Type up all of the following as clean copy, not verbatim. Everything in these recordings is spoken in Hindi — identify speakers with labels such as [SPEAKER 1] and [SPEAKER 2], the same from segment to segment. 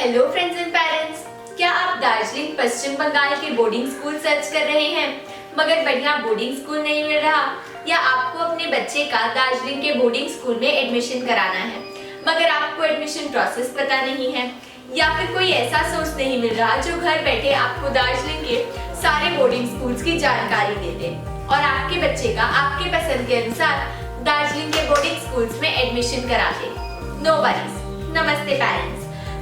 [SPEAKER 1] हेलो फ्रेंड्स एंड पेरेंट्स, क्या आप दार्जिलिंग पश्चिम बंगाल के बोर्डिंग स्कूल सर्च कर रहे हैं मगर बढ़िया बोर्डिंग स्कूल नहीं मिल रहा, या आपको अपने बच्चे का दार्जिलिंग के बोर्डिंग स्कूल में एडमिशन कराना है मगर आपको एडमिशन प्रोसेस पता नहीं है, या फिर कोई ऐसा सोर्स नहीं मिल रहा जो घर बैठे आपको दार्जिलिंग के सारे बोर्डिंग स्कूल्स की जानकारी दे दे और आपके बच्चे का आपके पसंद के अनुसार दार्जिलिंग के बोर्डिंग स्कूल्स में एडमिशन करा दे। No worries. नमस्ते पेरेंट्स,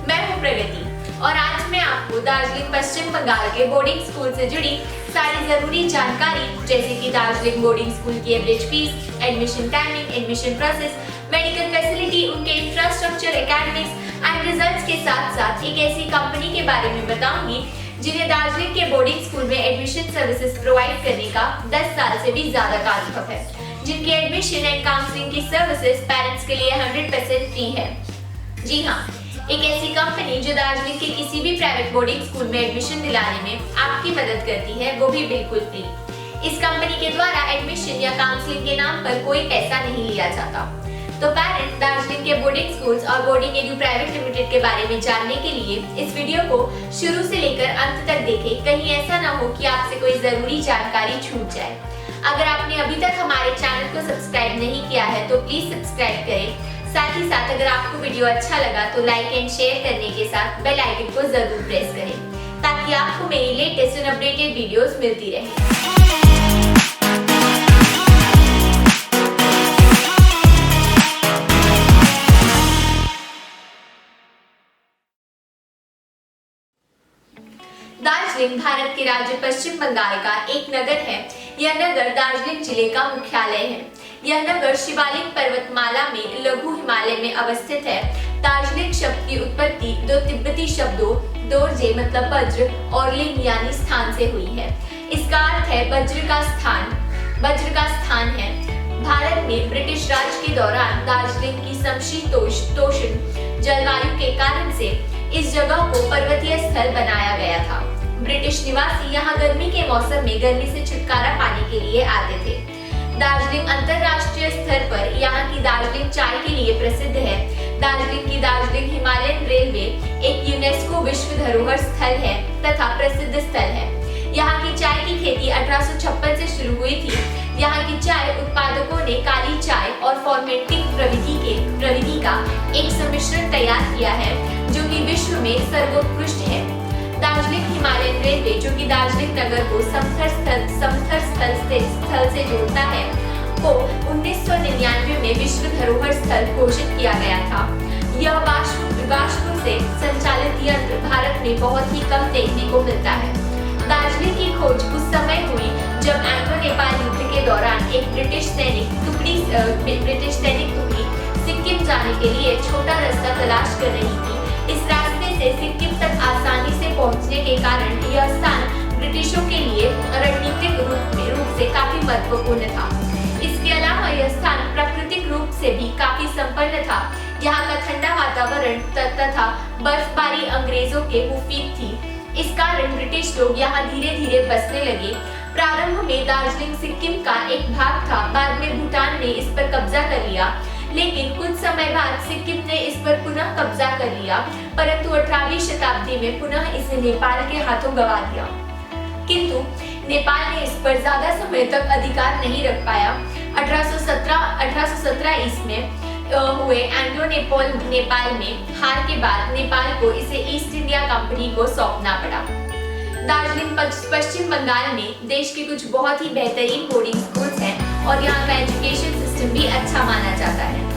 [SPEAKER 1] मैं हूं प्रगति और आज मैं आपको दार्जिलिंग पश्चिम बंगाल के बोर्डिंग स्कूल से जुड़ी सारी जरूरी जानकारी जैसे कि दार्जिलिंग बोर्डिंग स्कूल की average fees, admission timing, admission process, medical facility, उनके इंफ्रास्ट्रक्चर, एकेडमिक्स एंड रिजल्ट्स के साथ साथ एक ऐसी कंपनी के बारे में बताऊंगी जिन्हें दार्जिलिंग के बोर्डिंग स्कूल में एडमिशन सर्विसेज प्रोवाइड करने का 10 साल से भी ज्यादा का अनुभव है, जिनके एडमिशन एंड काउंसलिंग की सर्विसेज पेरेंट्स के लिए 100% फ्री है। जी हाँ, एक ऐसी कंपनी जो दार्जिलिंग के किसी भी प्राइवेट बोर्डिंग स्कूल में एडमिशन दिलाने में आपकी मदद करती है, वो भी बिल्कुल फ्री। इस कंपनी के द्वारा एडमिशन या काउंसलिंग के नाम पर कोई पैसा नहीं लिया जाता। तो पेरेंट्स दार्जिलिंग के बोर्डिंग स्कूल्स और बोर्डिंग एडू प्राइवेट लिमिटेड के बारे में जानने के लिए इस वीडियो को शुरू से लेकर अंत तक देखें, कहीं ऐसा ना हो कि आपसे कोई जरूरी जानकारी छूट जाए। अगर आपने अभी तक हमारे चैनल को सब्सक्राइब नहीं किया है तो प्लीज सब्सक्राइब करें। साथ ही साथ अगर आपको वीडियो अच्छा लगा तो लाइक एंड शेयर करने के साथ बेल आइकन को जरूर प्रेस करें ताकि आपको मेरी लेटेस्ट एंड अपडेटेड वीडियोस मिलती रहे। दार्जिलिंग भारत के राज्य पश्चिम बंगाल का एक नगर है। यह नगर दार्जिलिंग जिले का मुख्यालय है। यह नगर शिवालिक पर्वतमाला में लघु हिमालय में अवस्थित है। दार्जिलिंग शब्द की उत्पत्ति दो तिब्बती शब्दों दोरजे मतलब वज्र और लिंग यानी स्थान से हुई है। इसका अर्थ है वज्र का स्थान है। भारत में ब्रिटिश राज के दौरान दार्जिलिंग की समशीतोष्ण जलवायु के कारण से इस जगह को पर्वतीय स्थल बनाया गया था। ब्रिटिश निवासी यहाँ गर्मी के मौसम में गर्मी से छुटकारा पाने के लिए आते थे। दार्जिलिंग अंतरराष्ट्रीय स्तर पर यहाँ की दार्जिलिंग चाय के लिए प्रसिद्ध है। दार्जिलिंग की दार्जिलिंग हिमालयन रेलवे एक यूनेस्को विश्व धरोहर स्थल है तथा प्रसिद्ध स्थल है। यहाँ की चाय की खेती 1856 से शुरू हुई थी। यहाँ की चाय उत्पादकों ने काली चाय और फॉर्मेंटिंग प्रविधि का एक सम्मिश्रण तैयार किया है जो कि विश्व में सर्वोत्कृष्ट है। दार्जिलिंग हिमालयन रेलवे जो कि दार्जिलिंग नगर को समथर स्थल से जोड़ता है को 1999 में विश्व धरोहर स्थल घोषित किया गया था। यह वाष्प से संचालित यंत्र भारत में बहुत ही कम देखने को मिलता है। दार्जिलिंग की खोज उस समय हुई जब एंग्लो नेपाल युद्ध के दौरान एक ब्रिटिश सैनिक टुकड़ी सिक्किम जाने के लिए छोटा रास्ता तलाश कर रही थी। इस रास्ते से सिक्किम तक आसानी से पहुंचने के कारण यह स्थान ब्रिटिशों के लिए रणनीतिक रूप से काफी महत्वपूर्ण था। इसके अलावा यह स्थान प्राकृतिक रूप से भी काफी संपन्न था। यहाँ का ठंडा वातावरण तथा बर्फबारी अंग्रेजों के मुफीद थी। इस कारण ब्रिटिश लोग यहाँ धीरे धीरे बसने लगे। प्रारंभ में दार्जिलिंग सिक्किम का एक भाग था, बाद में भूटान ने इस पर कब्जा कर लिया, लेकिन कुछ समय बाद सिक्किम ने इस पर पुनः कब्जा कर लिया, परंतु 18वीं शताब्दी में पुनः इसे नेपाल के हाथों गंवा दिया। किंतु नेपाल ने इस पर ज्यादा समय तक अधिकार नहीं रख पाया। 1817 ईस्वी में हुए एंग्लो नेपाल में हार के बाद नेपाल को इसे ईस्ट इंडिया कंपनी को सौंपना पड़ा। दार्जिलिंग पश्चिम बंगाल में देश के कुछ बहुत ही बेहतरीन बोर्डिंग स्कूल्स हैं और यहाँ का एजुकेशन सिस्टम भी अच्छा माना जाता है।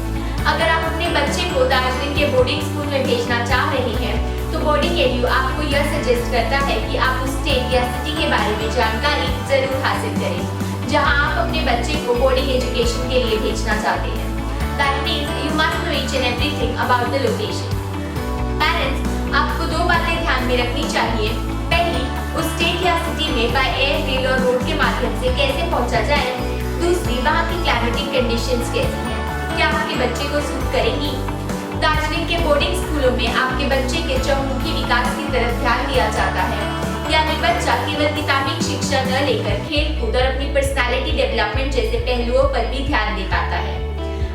[SPEAKER 1] अगर आप अपने बच्चे को दार्जिलिंग के बोर्डिंग स्कूल में भेजना चाह रहे हैं तो बोर्डिंग एडू आपको यह सजेस्ट करता है कि आप उस स्टेट या सिटी के बारे में जानकारी जरूर हासिल करें जहाँ आप अपने बच्चे को बोर्डिंग एजुकेशन के लिए भेजना चाहते हैं। That means you must know each and everything about the location. Parents, आपको दो बातें ध्यान में रखनी चाहिए। पहली, उस स्टेट या सिटी में बाय एयर, रेल और रोड के माध्यम से कैसे पहुंचा जाए। दूसरी, वहाँ की क्लाइमेटिक कंडीशंस कैसी हैं, क्या आपके बच्चे को सूट करेंगी। दार्जिलिंग के बोर्डिंग स्कूलों में आपके बच्चे के चहुमुखी विकास की तरफ ध्यान दिया जाता है, यानी बच्चा केवल किताबी शिक्षा न लेकर खेल-कूद और अपनी पर्सनालिटी डेवलपमेंट जैसे पहलुओं पर भी ध्यान दे पाता है।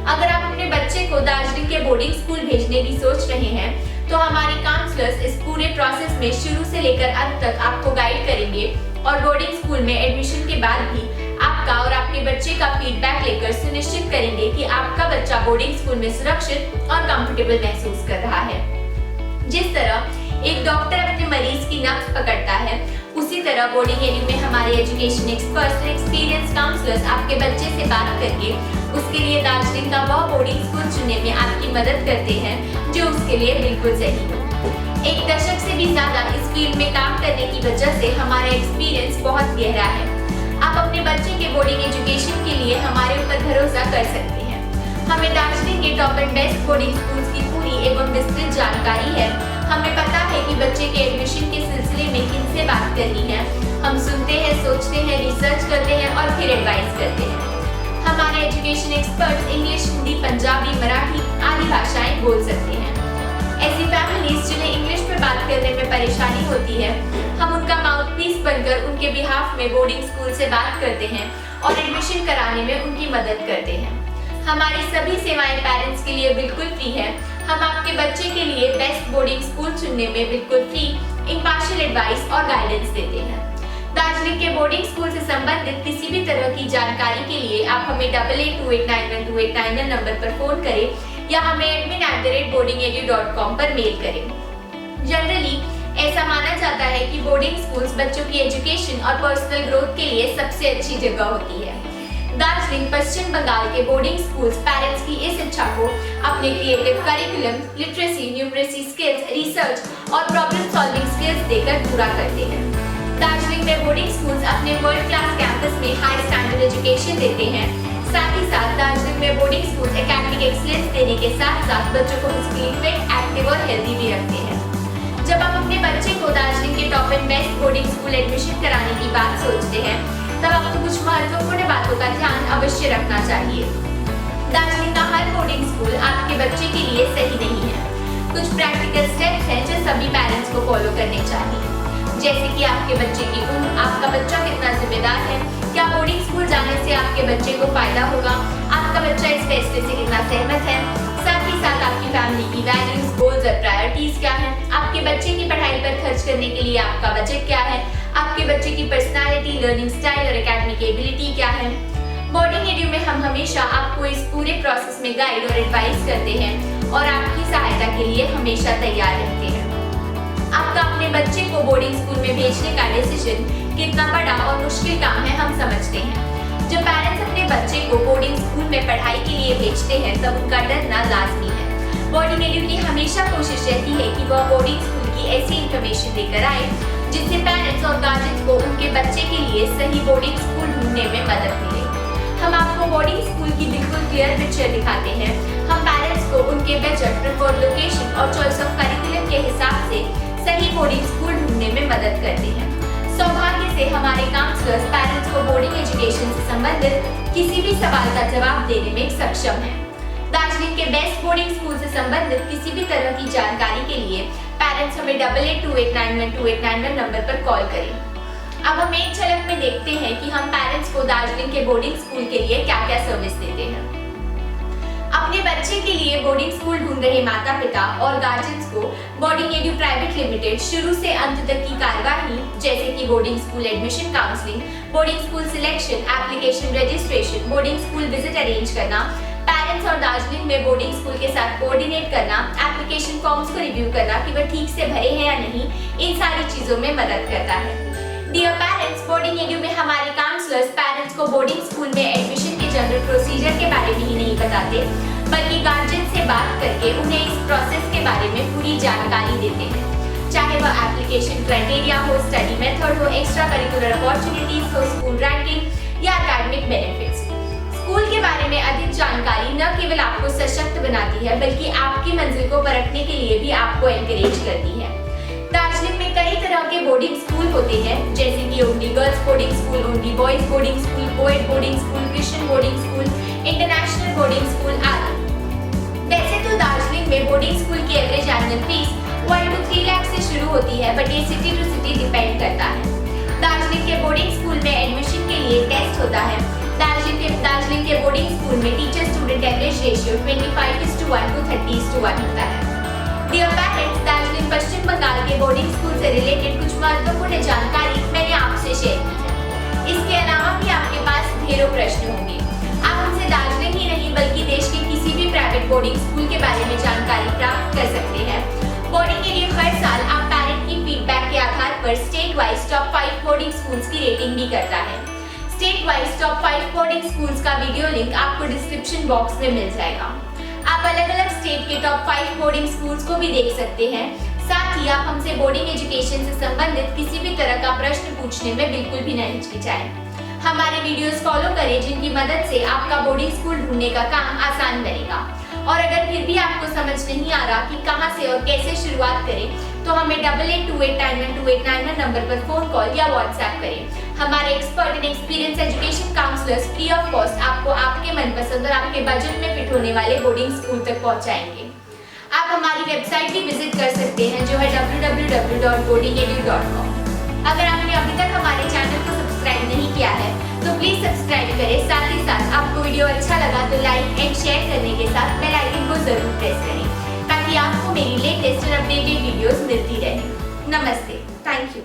[SPEAKER 1] अगर आप अपने बच्चे को दार्जिलिंग के बोर्डिंग स्कूल भेजने की सोच रहे हैं तो हमारे काउंसलर्स इस पूरे प्रोसेस में शुरू से लेकर अंत तक आपको गाइड करेंगे और बोर्डिंग स्कूल में एडमिशन के बाद भी आपका और आपके बच्चे का फीडबैक लेकर सुनिश्चित करेंगे कि आपका बच्चा बोर्डिंग स्कूल में सुरक्षित और कंफर्टेबल महसूस कर रहा है। जिस तरह एक डॉक्टर अपने मरीज की नब्ज पकड़ता है, उसी तरह बोर्डिंग एरिया में हमारे एजुकेशन एक्सपर्ट्स और एक्सपीरियंस काउंसलर्स आपके बच्चे से बात करके उसके लिए दार्जिलिंग का वह बोर्डिंग स्कूल चुनने में आपकी मदद करते हैं जो उसके लिए बिल्कुल सही हो। एक दशक से भी ज्यादा इस फील्ड में काम करने की वजह से हमारा एक्सपीरियंस बहुत गहरा है। आप अपने बच्चे के बोर्डिंग एजुकेशन के लिए हमारे ऊपर भरोसा कर सकते हैं। हमें दार्जिलिंग के top and best boarding schools की पूरी एवं विस्तृत जानकारी है। हमें पता है कि बच्चे के एडमिशन के सिलसिले में किनसे बात करनी है। हम सुनते हैं, सोचते हैं, रिसर्च करते हैं और फिर एडवाइस करते हैं। हमारे education experts English, Hindi, Punjabi, Marathi आदि भाषाएं बोल सकते हैं। ऐसी फैमिलीज जिन्हें इंग्लिश में बात करने में परेशानी होती है, हम उनका माउथपीस बनकर उनके बिहाफ में बोर्डिंग स्कूल से बात करते हैं और एडमिशन कराने में उनकी मदद करते हैं। हमारी सभी सेवाएं पेरेंट्स के लिए बिल्कुल फ्री है। हम आपके बच्चे के लिए बेस्ट बोर्डिंग स्कूल चुनने में बिल्कुल फ्री, इम्पार्शियल एडवाइस और गाइडेंस देते हैं। दार्जिलिंग के बोर्डिंग स्कूल से संबंधित किसी भी तरह की जानकारी के लिए आप हमें 8828912891 नंबर पर फोन करें या हमें admin@boardingedu.com पर मेल करें। जनरली ऐसा माना जाता है कि बोर्डिंग स्कूल्स बच्चों की एजुकेशन और पर्सनल ग्रोथ के लिए सबसे अच्छी जगह होती है। दार्जिलिंग पश्चिम बंगाल के बोर्डिंग स्कूल्स पेरेंट्स की इस इच्छा को अपने creative curriculum, literacy, numeracy skills, research और प्रॉब्लम सॉल्विंग स्किल्स देकर पूरा करते हैं। दार्जिलिंग में बोर्डिंग स्कूल्स अपने वर्ल्ड क्लास कैंपस में हाई स्टैंडर्ड एजुकेशन देते हैं। साथ ही साथ दार्जिलिंग में बोर्डिंग स्कूल्स एकेडमिक एक्सीलेंस देने के साथ साथ बच्चों को फिजिकली फिट, एक्टिव और हेल्दी भी रखते हैं। जब आप अपने बच्चे को दार्जिलिंग के top and best boarding school admission कराने की बात सोचते हैं, तब आपको कुछ महत्वपूर्ण बातों का ध्यान अवश्य रखना चाहिए। दार्जिलिंग का हर बोर्डिंग स्कूल आपके बच्चे के लिए सही नहीं है। कुछ प्रैक्टिकल स्टेप्स हैं जो सभी पेरेंट्स को फॉलो करने चाहिए, जैसे कि आपके बच्चे की उम्र, आपका बच्चा कितना जिम्मेदार है, क्या बोर्डिंग स्कूल जाने से आपके बच्चे को फायदा होगा, आपका बच्चा इस फैसले से कितना सहमत है, साथ ही साथ आपकी फैमिली की वैल्यूज, गोल्स और प्रायोरिटीज क्या हैं, आपके बच्चे की पढ़ाई पर खर्च करने के लिए आपका बजट क्या है, आपके बच्चे की पर्सनालिटी, लर्निंग स्टाइल और एकेडमिक एबिलिटी क्या है। बोर्डिंग एडू में हम हमेशा आपको इस पूरे प्रोसेस में गाइड और एडवाइस करते हैं और आपकी सहायता के लिए हमेशा तैयार रहते हैं। आपका अपने बच्चे को बोर्डिंग स्कूल में भेजने का डिसीजन कितना बड़ा और मुश्किल काम है हम समझते हैं। जब पेरेंट्स अपने बच्चे को बोर्डिंग स्कूल में पढ़ाई के लिए भेजते हैं तब उनका डरना लाजमी है। बोर्डिंग एडू की हमेशा कोशिश रहती है कि वह बोर्डिंग स्कूल की ऐसी इंफॉर्मेशन लेकर आए जिससे पेरेंट्स और गार्जियंस को उनके बच्चे के लिए सही बोर्डिंग स्कूल ढूंढने में मदद मिले। हम आपको बोर्डिंग स्कूल की बिल्कुल क्लियर पिक्चर दिखाते हैं। हम पेरेंट्स को उनके बजट, प्रेफर्ड लोकेशन और चॉइस ऑफ करिकुलम के हिसाब से सही बोर्डिंग स्कूल ढूंढने में मदद करते हैं। सौभाग्य से हमारे काउंसलर्स पेरेंट्स को बोर्डिंग एजुकेशन से संबंधित किसी भी सवाल का जवाब देने में सक्षम हैं। दार्जिलिंग के बेस्ट बोर्डिंग स्कूल से संबंधित किसी भी तरह की जानकारी के लिए पेरेंट्स हमें 8828912891 नंबर पर कॉल करें। अब हम एक झलक में देखते हैं कि हम पेरेंट्स को दार्जिलिंग के बोर्डिंग स्कूल के लिए क्या-क्या सर्विस देते हैं। अपने बच्चे के लिए बोर्डिंग स्कूल ढूंढ रहे माता पिता और गार्जियंस को बोर्डिंग एडू प्राइवेट लिमिटेड शुरू से अंत तक की कार्यवाही जैसे कि boarding school admission counselling, boarding school selection, application registration, boarding school visit arrange करना, पेरेंट्स और दार्जिलिंग में बोर्डिंग स्कूल के साथ कोऑर्डिनेट करना, एप्लीकेशन फॉर्म्स को रिव्यू करना कि वह ठीक से भरे हैं या नहीं, इन सारी चीजों में मदद करता है। डियर पेरेंट्स, बोर्डिंग एडू में हमारे काउंसलर्स पेरेंट्स को बोर्डिंग स्कूल में एडमिशन के जनरल प्रोसीजर के बारे में ही नहीं बताते, बल्कि गार्जियन से बात करके उन्हें इस प्रोसेस के बारे में पूरी जानकारी देते हैं। चाहे वह एप्लीकेशन क्राइटेरिया हो, स्टडी मेथड हो, एक्स्ट्रा करिकुलर अपॉर्चुनिटीज हो, स्कूल रैंकिंग या एकेडमिक बेनिफिट्स। स्कूल के बारे में अधिक जानकारी न केवल आपको सशक्त बनाती है बल्कि आपकी मंजिल को परखने के लिए भी आपको एनकरेज करती है। दार्जिलिंग में कई तरह के बोर्डिंग स्कूल होते हैं, जैसे कि only girls boarding school, only boys boarding school, coed boarding school, Christian boarding school, international boarding school आदि। वैसे तो दार्जिलिंग में बोर्डिंग स्कूल की average annual fees 1 to 3 lakh से शुरू होती है, बट ये सिटी टू सिटी डिपेंड करता है। दार्जिलिंग के बोर्डिंग स्कूल में एडमिशन के लिए टेस्ट होता है। दार्जिलिंग के बोर्डिंग स्कूल में teacher student average ratio 25:1 to 30:1 होता है। डियर पेरेंट्स, दार्जिलिंग पश्चिम बंगाल के बोर्डिंग स्कूल से रिलेटेड कुछ महत्वपूर्ण जानकारी मैंने आपसे शेयर की। इसके अलावा भी आपके पास ढेरों प्रश्न होंगे। आप हमसे दार्जिलिंग ही नहीं बल्कि देश के किसी भी प्राइवेट बोर्डिंग स्कूल के बारे में जानकारी प्राप्त कर सकते हैं। बोर्डिंग के लिए हर साल आप पेरेंट की फीडबैक के आधार पर state wise top 5 boarding schools की रेटिंग भी करता है। State wise top 5 boarding schools का वीडियो लिंक आपको डिस्क्रिप्शन बॉक्स में मिल जाएगा। आप अलग-अलग स्टेट के टॉप 5 बोर्डिंग स्कूल्स को भी देख सकते हैं। साथ ही आप हमसे बोर्डिंग एजुकेशन से संबंधित किसी भी तरह का प्रश्न पूछने में बिल्कुल भी नहीं हिचकिचाएं। हमारे वीडियोस फॉलो करें जिनकी मदद से आपका बोर्डिंग स्कूल ढूंढने का काम आसान बनेगा। और अगर फिर भी आपको समझ नहीं आ रहा कि कहां से और कैसे शुरुआत करें, तो हमें 8828912891 नंबर पर फोन कॉल या व्हाट्सएप करें। हमारे expert and experience education counsellors free of cost आपको आपके मनपसंद और आपके बजट में फिट होने वाले बोर्डिंग स्कूल तक पहुंचाएंगे। आप हमारी वेबसाइट भी विजिट कर सकते हैं जो है www.boardingedu.com। अगर आपने अभी तक हमारे चैनल को सब्सक्राइब नहीं किया है तो प्लीज सब्सक्राइब करें। साथ ही साथ आपको वीडियो अच्छा लगा तो लाइक एंड शेयर करने के साथ बेल आइकन को जरूर प्रेस करें ताकि आपको मेरी लेटेस्ट और अपडेटेड वीडियोस मिलती रहे। नमस्ते, थैंक यू।